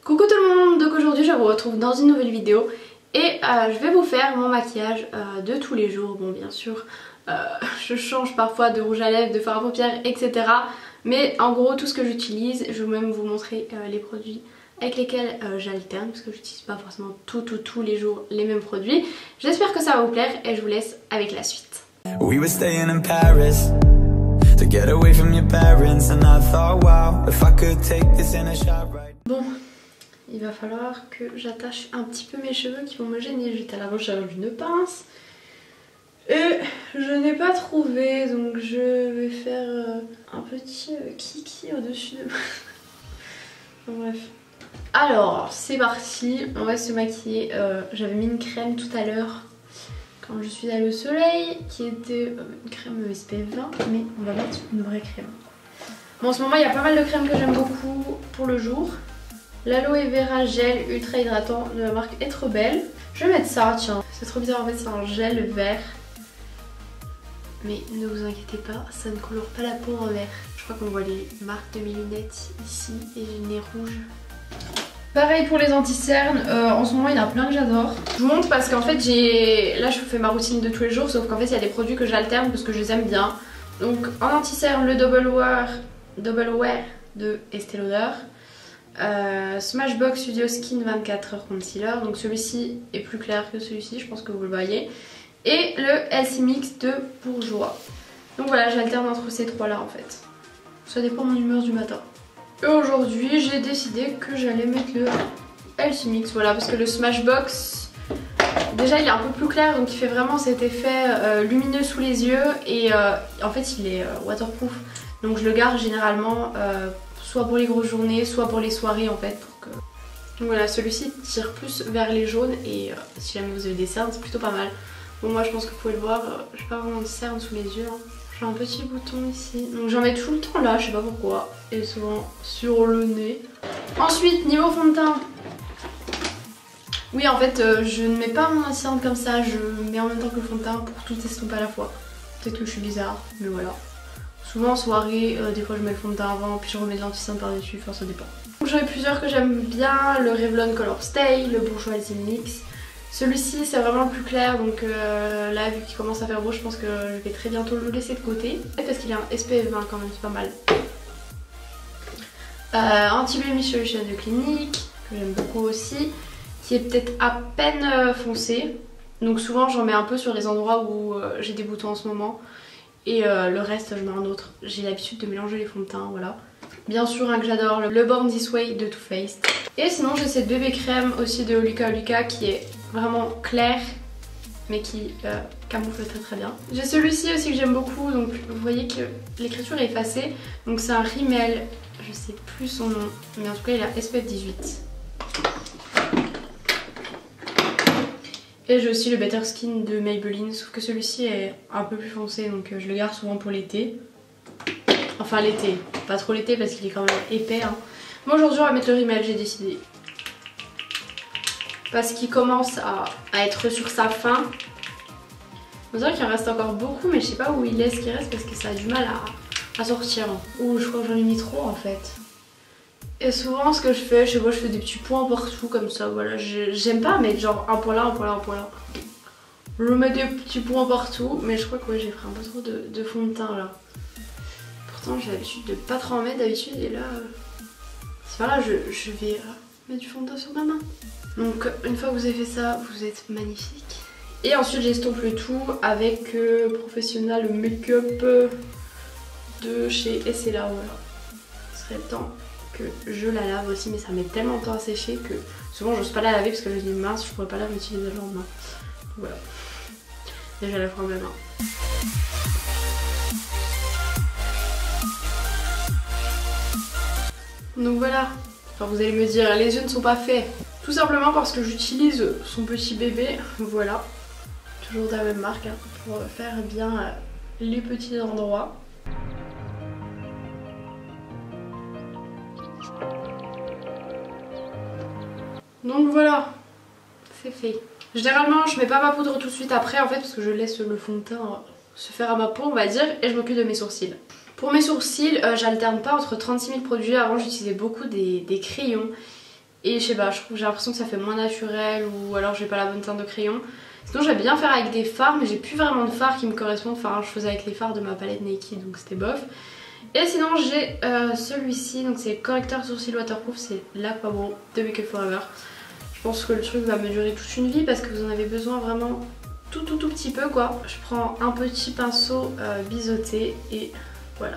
Coucou tout le monde, donc aujourd'hui je vous retrouve dans une nouvelle vidéo et je vais vous faire mon maquillage de tous les jours. Bon bien sûr je change parfois de rouge à lèvres, de fard à paupières etc. Mais en gros tout ce que j'utilise, je vais même vous montrer les produits avec lesquels j'alterne parce que j'utilise pas forcément tous les jours les mêmes produits. J'espère que ça va vous plaire et je vous laisse avec la suite. We were staying in Paris to get away from your parents and I thought wow if I could take this in a shot right. Bon, il va falloir que j'attache un petit peu mes cheveux qui vont me gêner. J'étais à la recherche d'une pince et je n'ai pas trouvé, donc je vais faire un petit kiki au-dessus de moi. Bon, bref. Alors c'est parti, on va se maquiller. J'avais mis une crème tout à l'heure quand je suis allée au soleil qui était une crème SPF 20, mais on va mettre une vraie crème. Bon, en ce moment il y a pas mal de crèmes que j'aime beaucoup pour le jour. L'aloe vera gel ultra hydratant de la marque Être Belle. Je vais mettre ça, tiens, c'est trop bizarre, en fait c'est un gel vert. Mais ne vous inquiétez pas, ça ne colore pas la peau en vert. Je crois qu'on voit les marques de mes lunettes ici et j'ai le nez rouge. Pareil pour les anti-cernes, en ce moment il y en a plein que j'adore. Je vous montre parce qu'en fait là je fais ma routine de tous les jours, sauf qu'en fait il y a des produits que j'alterne parce que je les aime bien. Donc en anti-cerne le Double Wear de Estée Lauder. Smashbox Studio Skin 24h Concealer, donc celui-ci est plus clair que celui-ci, je pense que vous le voyez. Et le Healthy Mix de Bourjois. Donc voilà, j'alterne entre ces trois là en fait. Ça dépend de mon humeur du matin. Et aujourd'hui j'ai décidé que j'allais mettre le Healthy Mix, voilà, parce que le Smashbox déjà il est un peu plus clair, donc il fait vraiment cet effet lumineux sous les yeux. Et en fait il est waterproof, donc je le garde généralement soit pour les grosses journées, soit pour les soirées en fait. Pour que... Donc voilà, celui-ci tire plus vers les jaunes et si jamais vous avez des cernes, c'est plutôt pas mal. Bon, moi je pense que vous pouvez le voir, j'ai pas vraiment de cernes sous les yeux. Hein. J'ai un petit bouton ici, donc j'en mets tout le temps là, je sais pas pourquoi. Et souvent sur le nez. Ensuite, niveau fond de teint. Oui, en fait, je ne mets pas mon anti-cerne comme ça, je mets en même temps que le fond de teint pour tout estomper à la fois. Peut-être que je suis bizarre, mais voilà. Souvent en soirée, des fois je mets le fond de teint avant, puis je remets de l'anti-cerne par dessus, enfin ça dépend. J'en ai plusieurs que j'aime bien, le Revlon Color Stay, le Bourjois Healthy Mix. Celui-ci c'est vraiment le plus clair, donc là vu qu'il commence à faire beau, je pense que je vais très bientôt le laisser de côté. Parce qu'il est un SPF 20 quand même, c'est pas mal. Anti-Blemish Solution de Clinique, que j'aime beaucoup aussi, qui est peut-être à peine foncé. Donc souvent j'en mets un peu sur les endroits où j'ai des boutons en ce moment. Et le reste je mets un autre. J'ai l'habitude de mélanger les fonds de teint, voilà. Bien sûr un que j'adore, le Born This Way de Too Faced. Et sinon j'ai cette bébé crème aussi de Luca Luca qui est vraiment claire mais qui camoufle très très bien. J'ai celui-ci aussi que j'aime beaucoup, donc vous voyez que l'écriture est effacée. Donc c'est un Rimmel, je sais plus son nom, mais en tout cas il a SPF 18. Et j'ai aussi le Better Skin de Maybelline, sauf que celui-ci est un peu plus foncé, donc je le garde souvent pour l'été. Enfin l'été, pas trop l'été parce qu'il est quand même épais. Hein. Moi aujourd'hui on va mettre le Rimmel, j'ai décidé. Parce qu'il commence à être sur sa fin. On dirait qu'il en reste encore beaucoup, mais je sais pas où il est ce qui reste parce que ça a du mal à sortir. Ouh, je crois que j'en ai mis trop en fait. Et souvent ce que je fais, je sais pas, je fais des petits points partout comme ça, voilà. J'aime pas mettre genre un point là, un point là, un point là. Je mets des petits points partout, mais je crois que ouais, j'ai pris un peu trop de fond de teint là. Pourtant j'ai l'habitude de pas trop en mettre d'habitude et là... C'est pas là, je vais mettre du fond de teint sur ma main. Donc une fois que vous avez fait ça, vous êtes magnifique. Et ensuite j'estompe le tout avec Professional Make-up de chez Essela, voilà. Ce serait temps que je la lave aussi, mais ça met tellement de temps à sécher que souvent j'ose pas la laver parce que je dis mince, je pourrais pas la réutiliser le lendemain. Voilà. Déjà la prends ma main. Donc voilà. Enfin vous allez me dire, les yeux ne sont pas faits. Tout simplement parce que j'utilise son petit bébé, voilà. Toujours de la même marque, hein, pour faire bien les petits endroits. Donc voilà, c'est fait. Généralement je mets pas ma poudre tout de suite après en fait parce que je laisse le fond de teint se faire à ma peau on va dire et je m'occupe de mes sourcils. Pour mes sourcils, j'alterne pas entre 36 000 produits. Avant j'utilisais beaucoup des crayons et je sais pas, j'ai l'impression que ça fait moins naturel ou alors j'ai pas la bonne teinte de crayon. Sinon j'aime bien faire avec des fards mais j'ai plus vraiment de fards qui me correspondent, enfin je faisais avec les fards de ma palette Naked donc c'était bof. Et sinon j'ai celui-ci, donc c'est correcteur sourcil waterproof, c'est l'Aqua de Make Up For Ever. Je pense que le truc va me durer toute une vie parce que vous en avez besoin vraiment tout petit peu quoi. Je prends un petit pinceau biseauté et voilà.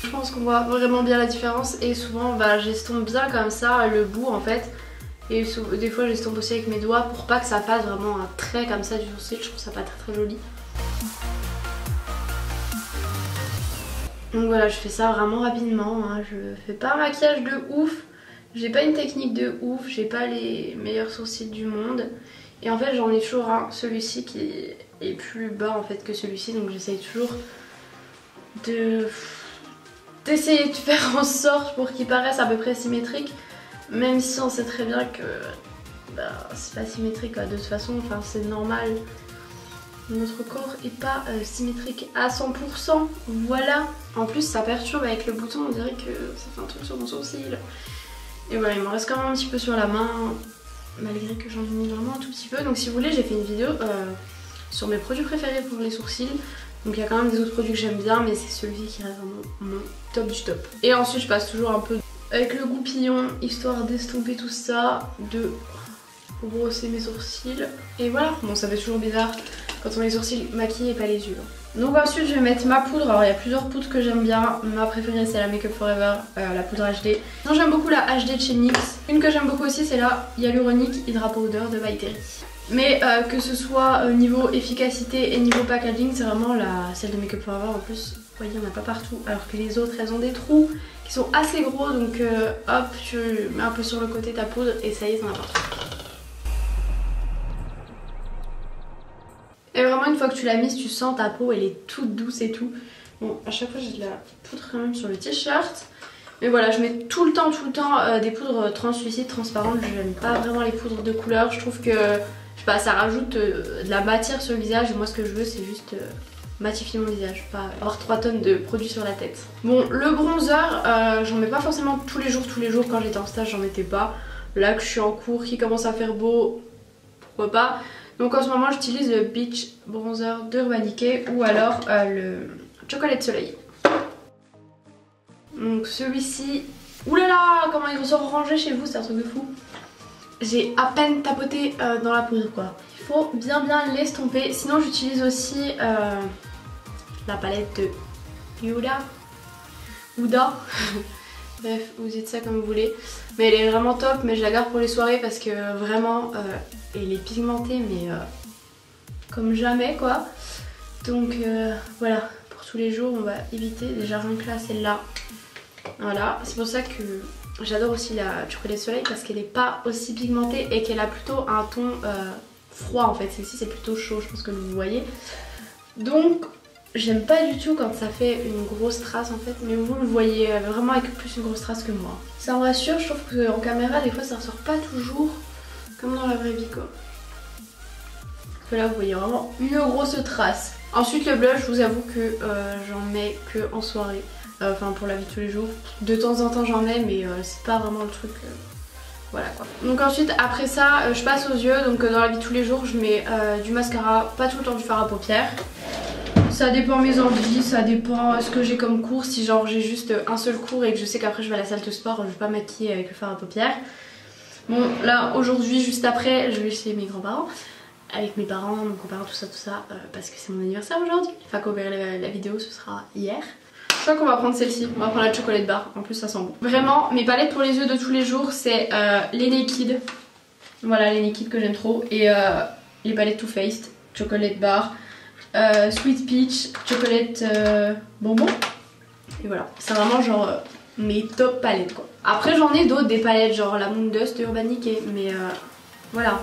Je pense qu'on voit vraiment bien la différence et souvent j'estompe bien comme ça le bout en fait. Et des fois j'estompe aussi avec mes doigts pour pas que ça fasse vraiment un trait comme ça du sourcil, je trouve ça pas très joli. Donc voilà, je fais ça vraiment rapidement, hein. Je fais pas un maquillage de ouf, j'ai pas une technique de ouf, j'ai pas les meilleurs sourcils du monde. Et en fait j'en ai toujours un, celui-ci qui est plus bas en fait que celui-ci, donc j'essaye toujours d'essayer de faire en sorte pour qu'il paraisse à peu près symétrique. Même si on sait très bien que c'est pas symétrique de toute façon, enfin c'est normal. Notre corps est pas symétrique à 100%, voilà. En plus ça perturbe avec le bouton, on dirait que ça fait un truc sur mon sourcil. Et voilà, il me reste quand même un petit peu sur la main, malgré que j'en ai mis vraiment un tout petit peu. Donc si vous voulez, j'ai fait une vidéo sur mes produits préférés pour les sourcils. Donc il y a quand même des autres produits que j'aime bien, mais c'est celui qui reste vraiment mon top du top. Et ensuite je passe toujours un peu avec le goupillon, histoire d'estomper tout ça, de brosser mes sourcils. Et voilà, bon ça fait toujours bizarre quand on a les sourcils maquillés et pas les yeux. Donc ensuite je vais mettre ma poudre, alors il y a plusieurs poudres que j'aime bien. Ma préférée c'est la Make Up For Ever, la poudre HD. Non, j'aime beaucoup la HD de chez NYX. Une que j'aime beaucoup aussi c'est la Hyaluronic Hydra Powder de By Terry. Mais que ce soit au niveau efficacité et niveau packaging, c'est vraiment celle de Make Up For Ever. En plus, vous voyez, il n'y en a pas partout. Alors que les autres, elles ont des trous qui sont assez gros. Donc hop, tu mets un peu sur le côté ta poudre et ça y est, t'en as partout. Et vraiment, une fois que tu l'as mise, tu sens ta peau, elle est toute douce et tout. Bon, à chaque fois, j'ai de la poudre quand même sur le t-shirt. Mais voilà, je mets tout le temps des poudres translucides, transparentes. J'aime pas vraiment les poudres de couleur. Je trouve que je sais pas, ça rajoute de la matière sur le visage et moi ce que je veux c'est juste matifier mon visage, pas avoir 3 tonnes de produits sur la tête. Bon, le bronzer, j'en mets pas forcément tous les jours, quand j'étais en stage j'en mettais pas. Là que je suis en cours, qui commence à faire beau, pourquoi pas. Donc en ce moment j'utilise le Beach Bronzer d'Urban Decay ou alors le Chocolat Soleil. Donc celui-ci, oulala, comment il ressort rangé chez vous, c'est un truc de fou. J'ai à peine tapoté dans la poudre quoi. Il faut bien l'estomper. Sinon j'utilise aussi la palette de Huda. Bref, vous dites ça comme vous voulez. Mais elle est vraiment top, mais je la garde pour les soirées parce que vraiment elle est pigmentée mais comme jamais quoi. Donc voilà, pour tous les jours on va éviter. Déjà rien que là celle-là. Voilà, c'est pour ça que j'adore aussi la Chocolat Soleil parce qu'elle n'est pas aussi pigmentée et qu'elle a plutôt un ton froid en fait. Celle-ci c'est plutôt chaud, je pense que vous voyez. Donc j'aime pas du tout quand ça fait une grosse trace en fait, mais vous le voyez vraiment avec plus une grosse trace que moi. Ça me rassure, je trouve qu'en caméra des fois ça ressort pas toujours comme dans la vraie vie quoi. Parce que là vous voyez vraiment une grosse trace. Ensuite le blush, je vous avoue que j'en mets que en soirée. Enfin pour la vie de tous les jours. De temps en temps j'en mets mais c'est pas vraiment le truc. Voilà quoi. Donc ensuite après ça je passe aux yeux. Donc dans la vie de tous les jours je mets du mascara, pas tout le temps du fard à paupières. Ça dépend mes envies, ça dépend ce que j'ai comme cours. Si genre j'ai juste un seul cours et que je sais qu'après je vais à la salle de sport, je vais pas maquiller avec le fard à paupières. Bon là aujourd'hui juste après je vais chez mes grands-parents. Avec mes parents, mon grand-parent, tout ça parce que c'est mon anniversaire aujourd'hui. Enfin quand vous verrez la vidéo ce sera hier. Je crois qu'on va prendre celle-ci, on va prendre la chocolate bar, en plus ça sent bon. Vraiment, mes palettes pour les yeux de tous les jours, c'est les Naked. Voilà, les Naked que j'aime trop. Et les palettes Too Faced, chocolate bar, Sweet Peach, chocolate bonbon. Et voilà, c'est vraiment genre mes top palettes quoi. Après j'en ai d'autres, des palettes genre la Moon Dust de Urban Decay, mais voilà.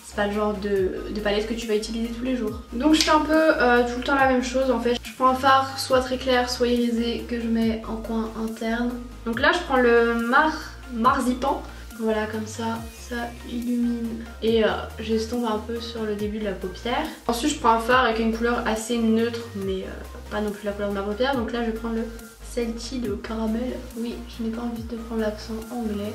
C'est pas le genre de palette que tu vas utiliser tous les jours. Donc je fais un peu tout le temps la même chose en fait. Je prends un fard soit très clair soit irisé que je mets en coin interne. Donc là je prends le Marzipan. Voilà comme ça illumine. Et j'estompe un peu sur le début de la paupière. Ensuite je prends un fard avec une couleur assez neutre mais pas non plus la couleur de ma paupière. Donc là je vais prendre le salty de caramel. Oui, je n'ai pas envie de prendre l'accent anglais.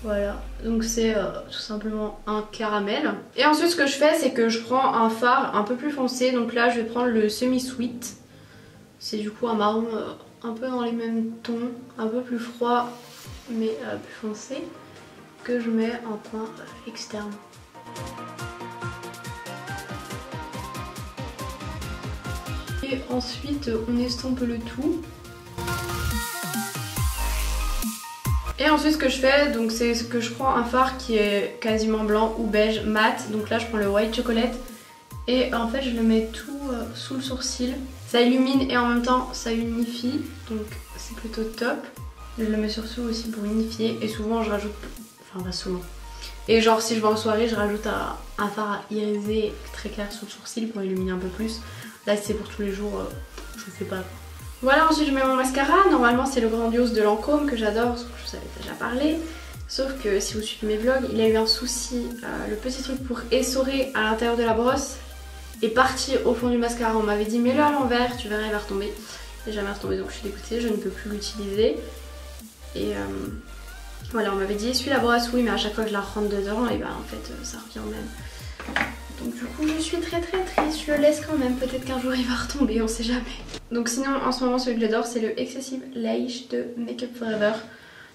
Voilà, donc c'est tout simplement un caramel. Et ensuite ce que je fais, c'est que je prends un fard un peu plus foncé. Donc là je vais prendre le semi-sweet. C'est du coup un marron un peu dans les mêmes tons, un peu plus froid mais plus foncé, que je mets en coin externe. Et ensuite on estompe le tout. Et ensuite ce que je fais, donc c'est que je prends un fard qui est quasiment blanc ou beige mat. Donc là je prends le white chocolate et en fait je le mets tout sous le sourcil. Ça illumine et en même temps ça unifie, donc c'est plutôt top. Je le mets surtout aussi pour unifier et souvent je rajoute, enfin pas souvent. Et genre si je vais en soirée, je rajoute un fard à iriser très clair sous le sourcil pour illuminer un peu plus. Là si c'est pour tous les jours, je sais pas. Voilà, ensuite je mets mon mascara. Normalement c'est le Grandiose de Lancôme que j'adore, je vous avais déjà parlé. Sauf que si vous suivez mes vlogs, il a eu un souci. Le petit truc pour essorer à l'intérieur de la brosse est parti au fond du mascara. On m'avait dit mets-le à l'envers, tu verras il va retomber. Il n'est jamais retombé donc je suis dégoûtée, je ne peux plus l'utiliser. Et voilà, on m'avait dit essuie la brosse, oui mais à chaque fois que je la rentre dedans, et ben en fait ça revient au même. Donc du coup je suis très triste, je le laisse quand même, peut-être qu'un jour il va retomber, on sait jamais. Donc sinon en ce moment celui que j'adore c'est le Excessive Lash de Make Up For Ever.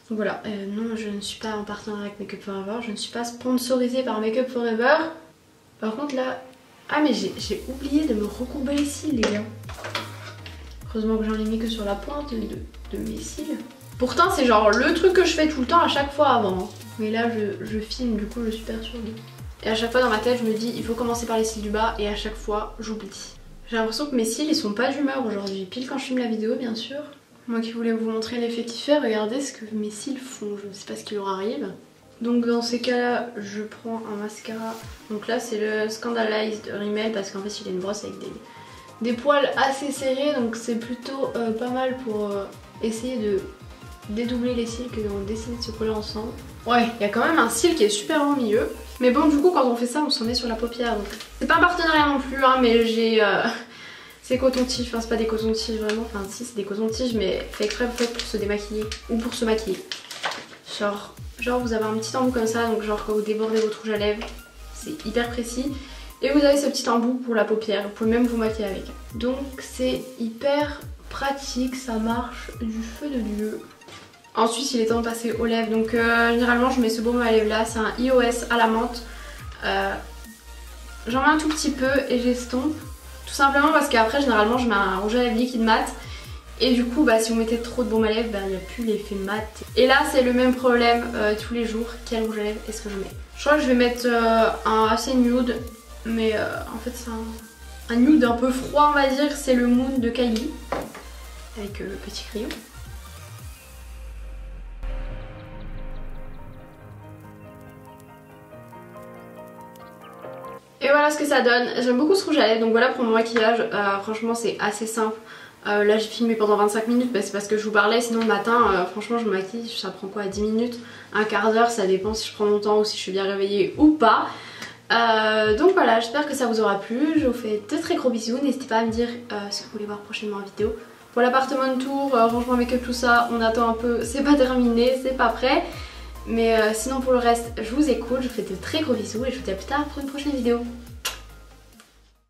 Donc voilà, non je ne suis pas en partenariat avec Make Up For Ever, je ne suis pas sponsorisée par Make Up For Ever. Par contre là, ah mais j'ai oublié de me recourber les cils les gars. Heureusement que j'en ai mis que sur la pointe de mes cils. Pourtant c'est genre le truc que je fais tout le temps à chaque fois avant. Mais là je filme du coup je suis perturbée. Et à chaque fois dans ma tête je me dis il faut commencer par les cils du bas et à chaque fois j'oublie. J'ai l'impression que mes cils ils sont pas d'humeur aujourd'hui, pile quand je filme la vidéo bien sûr. Moi qui voulais vous montrer l'effet qu'il fait, regardez ce que mes cils font, je ne sais pas ce qui leur arrive. Donc dans ces cas là je prends un mascara, donc là c'est le Scandalize de Rimmel parce qu'en fait il a une brosse avec des poils assez serrés, donc c'est plutôt pas mal pour essayer de dédoubler les cils que d'essayer de se coller ensemble. Ouais, il y a quand même un cil qui est super au milieu. Mais bon du coup quand on fait ça on s'en met sur la paupière, donc c'est pas un partenariat non plus hein, mais j'ai c'est coton-tige, enfin c'est pas des cotons-tiges vraiment, enfin si c'est des cotons-tiges mais fait exprès peut-être pour se démaquiller ou pour se maquiller. Genre vous avez un petit embout comme ça, donc genre quand vous débordez votre rouge à lèvres, c'est hyper précis. Et vous avez ce petit embout pour la paupière, vous pouvez même vous maquiller avec. Donc c'est hyper pratique, ça marche du feu de Dieu. Ensuite il est temps de passer aux lèvres, donc généralement je mets ce baume à lèvres là, c'est un iOS à la menthe. J'en mets un tout petit peu et j'estompe. Tout simplement parce qu'après généralement je mets un rouge à lèvres liquide mat. Et du coup bah, si vous mettez trop de baume à lèvres, il n'y a plus l'effet mat. Et là c'est le même problème tous les jours, quel rouge à lèvres est-ce que je mets? Je crois que je vais mettre un assez nude, mais en fait c'est un nude un peu froid on va dire, c'est le Moon de Kylie. Avec le petit crayon. Et voilà ce que ça donne, j'aime beaucoup ce rouge à lèvres, donc voilà pour mon maquillage, franchement c'est assez simple. Là j'ai filmé pendant 25 minutes, c'est parce que je vous parlais, sinon le matin franchement je me maquille, ça prend quoi, 10 minutes, un quart d'heure, ça dépend si je prends mon temps ou si je suis bien réveillée ou pas. Donc voilà, j'espère que ça vous aura plu, je vous fais de très gros bisous, n'hésitez pas à me dire ce que vous voulez voir prochainement en vidéo. Pour l'appartement de tour, rangement make-up tout ça, on attend un peu, c'est pas terminé, c'est pas prêt. Mais sinon pour le reste, je vous écoute, je vous fais de très gros bisous et je vous dis à plus tard pour une prochaine vidéo.